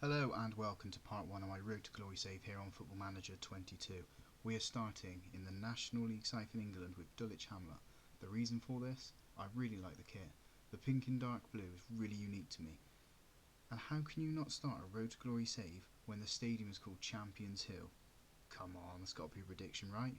Hello and welcome to part 1 of my Road to Glory save here on Football Manager 22. We are starting in the National League side in England with Dulwich Hamlet. The reason for this? I really like the kit. The pink and dark blue is really unique to me. And how can you not start a Road to Glory save when the stadium is called Champions Hill? Come on, that's got to be a prediction, right?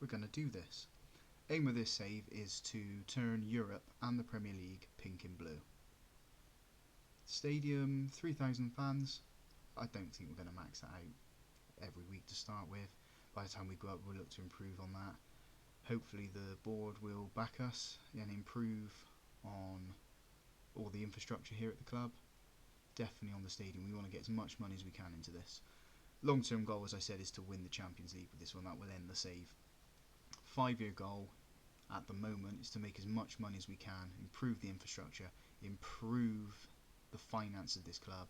We're going to do this. Aim of this save is to turn Europe and the Premier League pink and blue. Stadium, 3,000 fans. I don't think we're going to max that out every week to start with. By the time we go up, we'll look to improve on that. Hopefully the board will back us and improve on all the infrastructure here at the club. Definitely on the stadium, we want to get as much money as we can into this. Long-term goal, as I said, is to win the Champions League with this one. That will end the save. 5-year goal at the moment is to make as much money as we can, improve the infrastructure, improve the finance of this club,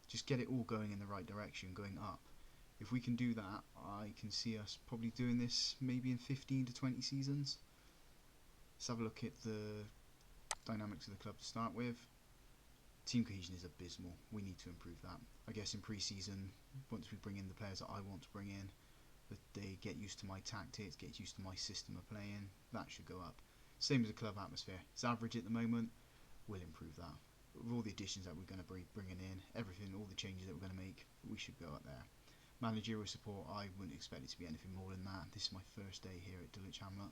just get it all going in the right direction, going up. If we can do that, I can see us probably doing this maybe in 15 to 20 seasons. Let's have a look at the dynamics of the club to start with. Team cohesion is abysmal. We need to improve that. I guess in pre-season, once we bring in the players that I want to bring in, that they get used to my tactics, get used to my system of playing, that should go up. Same as the club atmosphere. It's average at the moment. We'll improve that. With all the additions that we're going to be bringing in, everything, all the changes that we're going to make, we should go up there. Managerial support, I wouldn't expect it to be anything more than that. This is my first day here at Dulwich Hamlet.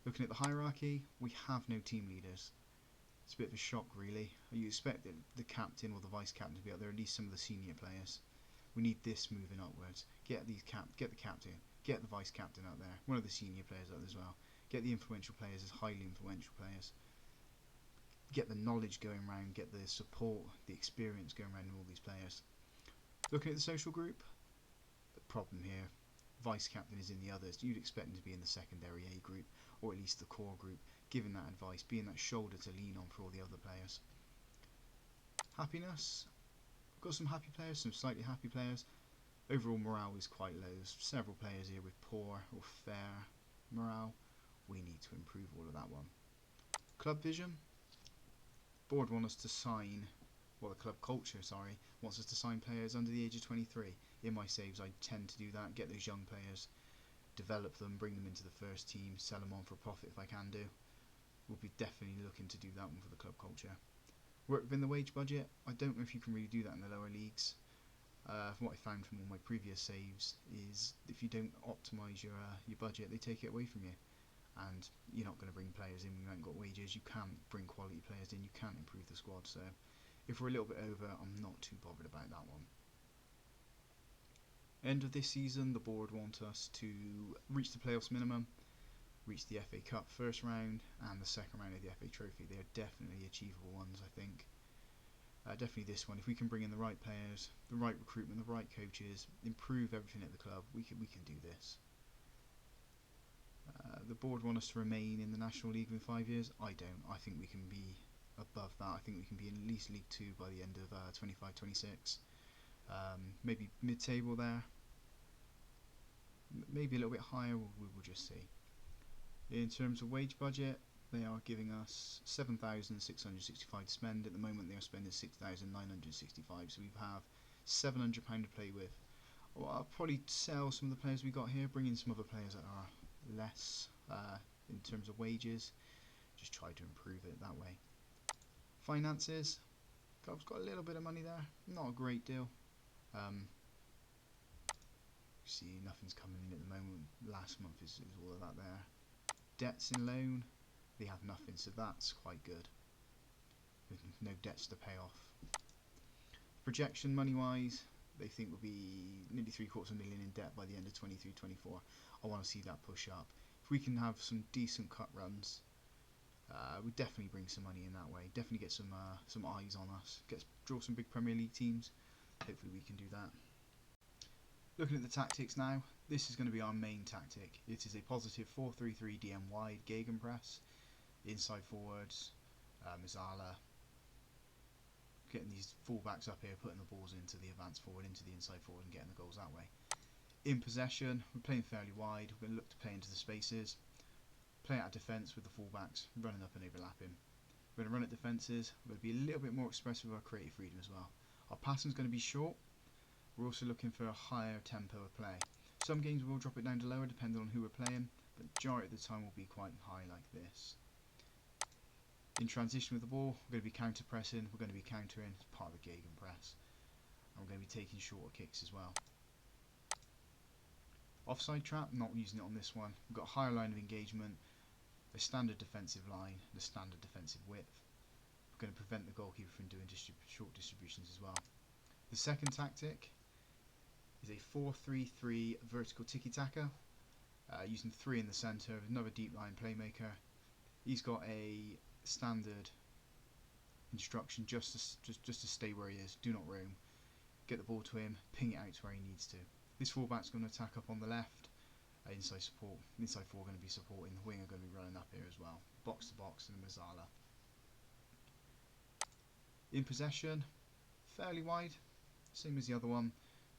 Looking at the hierarchy, we have no team leaders. It's a bit of a shock, really. You expect the captain or the vice captain to be up there, at least some of the senior players. We need this moving upwards. Get the captain, get the vice captain up there, one of the senior players up as well. Get the influential players as highly influential players. Get the knowledge going around, get the support, the experience going around in all these players. Looking at the social group, the problem here, vice captain is in the others. You'd expect him to be in the secondary A group, or at least the core group, giving that advice, being that shoulder to lean on for all the other players. Happiness, I've got some happy players, some slightly happy players. Overall morale is quite low. There's several players here with poor or fair morale. We need to improve all of that one. Club vision. Board want us to sign, well, the club culture, sorry, wants us to sign players under the age of 23. In my saves, I tend to do that, get those young players, develop them, bring them into the first team, sell them on for a profit if I can do. We'll be definitely looking to do that one for the club culture. Work within the wage budget. I don't know if you can really do that in the lower leagues. From what I found from all my previous saves is if you don't optimise your budget, they take it away from you. And you're not going to bring players in when you haven't got wages. You can't bring quality players in, you can't improve the squad. So if we're a little bit over, I'm not too bothered about that one. End of this season, the board want us to reach the playoffs minimum, reach the FA Cup first round and the second round of the FA Trophy. They are definitely achievable ones, I think. Definitely this one. If we can bring in the right players, the right recruitment, the right coaches, improve everything at the club, we can do this. The board want us to remain in the National League in 5 years. I don't. I think we can be above that. I think we can be in at least League 2 by the end of 25-26. Maybe mid-table there. Maybe a little bit higher. We'll just see. In terms of wage budget, they are giving us 7,665 to spend. At the moment, they are spending 6,965. So we have £700 to play with. Well, I'll probably sell some of the players we got here, bring in some other players that are less in terms of wages, just try to improve it that way. Finances, club's got a little bit of money there, not a great deal. See, nothing's coming in at the moment. Last month is all of that there. Debts in loan, they have nothing, so that's quite good. With no debts to pay off. Projection money wise, they think we'll be nearly £750,000 in debt by the end of 23-24. I want to see that push up. If we can have some decent cut runs, we'll definitely bring some money in that way. Definitely get some eyes on us. Draw some big Premier League teams. Hopefully we can do that. Looking at the tactics now, this is going to be our main tactic. It is a positive 4-3-3 DM wide gegenpress, inside forwards, Mizala, getting these fullbacks up here, putting the balls into the advance forward, into the inside forward and getting the goals that way. In possession, we're playing fairly wide. We're going to look to play into the spaces, play out of defence with the fullbacks, running up and overlapping. We're going to run at defences. We're going to be a little bit more expressive with our creative freedom as well. Our passing's going to be short. We're also looking for a higher tempo of play. Some games will drop it down to lower depending on who we're playing, but majority of the time will be quite high like this. In transition with the ball, we're going to be counter pressing, we're going to be countering as part of the gegenpress, and we're going to be taking shorter kicks as well. Offside trap, not using it on this one. We've got a higher line of engagement, a standard defensive line, and a standard defensive width. We're going to prevent the goalkeeper from doing short distributions as well. The second tactic is a 4-3-3 vertical tiki-taka, using 3 in the centre, another deep line playmaker. He's got a standard instruction just to stay where he is, do not roam. Get the ball to him, ping it out to where he needs to. This fullback's going to attack up on the left, inside 4 are going to be supporting, the wing are going to be running up here as well. Box to box and Mazzala. In possession, fairly wide, same as the other one.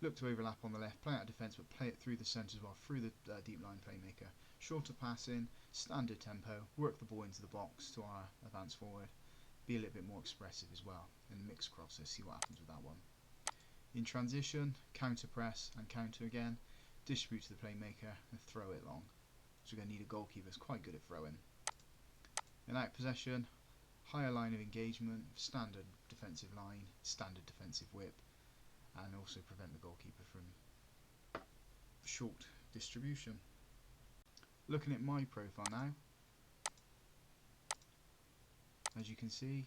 Look to overlap on the left, play out defence, but play it through the centre as well, through the deep line playmaker. Shorter passing, standard tempo, work the ball into the box to our advance forward. Be a little bit more expressive as well, and mix crosses, see what happens with that one. In transition, counter press and counter again, distribute to the playmaker and throw it long. So we're going to need a goalkeeper that's quite good at throwing. In out possession, higher line of engagement, standard defensive line, standard defensive whip, and also prevent the goalkeeper from short distribution. Looking at my profile now, as you can see,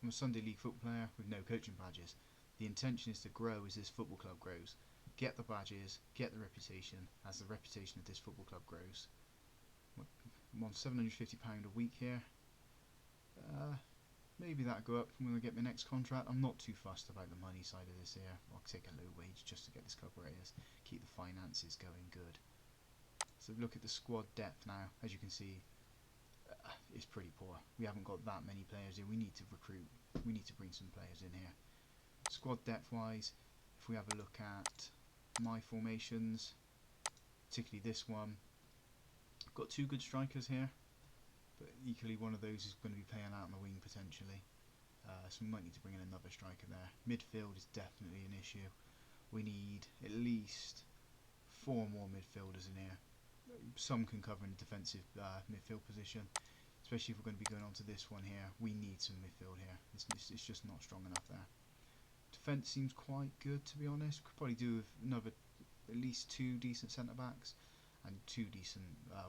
I'm a Sunday League football player with no coaching badges. The intention is to grow as this football club grows. Get the badges, get the reputation, as the reputation of this football club grows. I'm on £750 a week here. Maybe that'll go up when I get my next contract. I'm not too fussed about the money side of this here. I'll take a low wage just to get this club where it is. Keep the finances going good. So look at the squad depth now. As you can see, it's pretty poor. We haven't got that many players here. We need to recruit. We need to bring some players in here. Squad depth wise, if we have a look at my formations, particularly this one, I've got 2 good strikers here, but equally one of those is going to be playing out on the wing potentially, so we might need to bring in another striker there. Midfield is definitely an issue. We need at least 4 more midfielders in here. Some can cover in the defensive midfield position, especially if we're going to be going on to this one here. We need some midfield here. It's just not strong enough there. Defence seems quite good, to be honest. Could probably do with another, at least 2 decent centre backs and 2 decent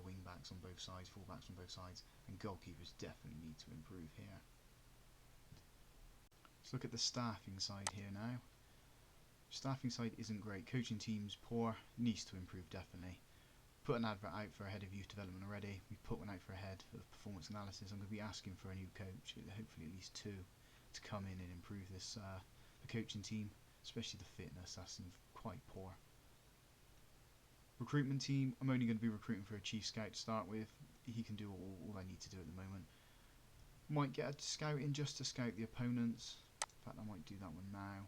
wing backs on both sides, full backs on both sides, and goalkeepers definitely need to improve here. Let's look at the staffing side here now. Staffing side isn't great. Coaching team's poor, needs to improve definitely. Put an advert out for a head of youth development already. We've put one out for a head of performance analysis. I'm going to be asking for a new coach, hopefully at least 2, to come in and improve this. The coaching team, especially the fitness, that seems quite poor. Recruitment team, I'm only going to be recruiting for a chief scout to start with. He can do all I need to do at the moment. Might get a scout in just to scout the opponents. In fact, I might do that one now.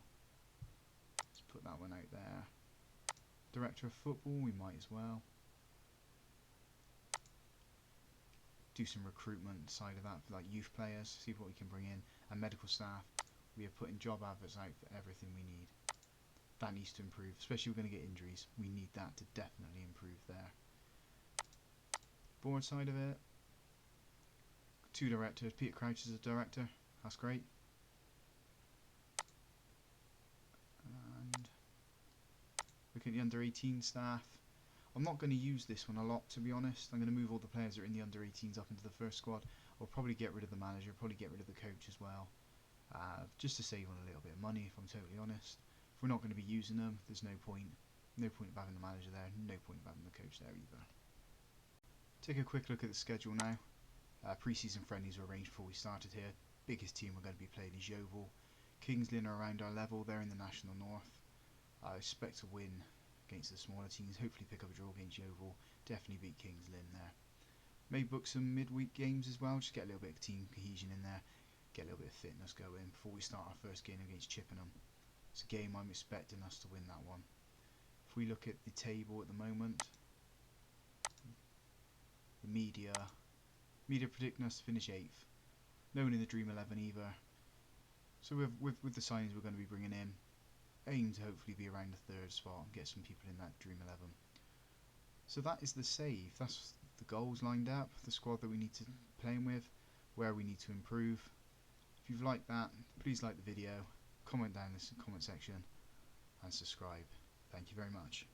Let's put that one out there. Director of football, we might as well. Do some recruitment side of that for like youth players, see what we can bring in, and medical staff. We are putting job adverts out for everything we need. That needs to improve, especially if we're going to get injuries. We need that to definitely improve there. Board side of it, 2 directors. Peter Crouch is a director, that's great. And look at the under 18 staff. I'm not going to use this one a lot, to be honest. I'm going to move all the players that are in the under 18s up into the first squad. I'll probably get rid of the manager, probably get rid of the coach as well. Just to save on a little bit of money, if I'm totally honest. If we're not going to be using them, there's no point. No point of having the manager there, no point of having the coach there either. Take a quick look at the schedule now. Pre-season friendlies were arranged before we started here. Biggest team we're going to be playing is Yeovil. Kings Lynn are around our level, they're in the National North. I expect to win against the smaller teams, hopefully pick up a draw against Yeovil, definitely beat Kings Lynn there. May book some midweek games as well, just get a little bit of team cohesion in there, get a little bit of fitness going before we start our first game against Chippenham. It's a game I'm expecting us to win that one. If we look at the table at the moment, the media predicting us to finish 8th. No one in the Dream 11 either. So with the signings we're going to be bringing in, aim to hopefully be around the third spot and get some people in that Dream 11. So that is the save. That's the goals lined up, the squad that we need to play with, where we need to improve. If you've liked that, please like the video, comment down in the comment section, and subscribe. Thank you very much.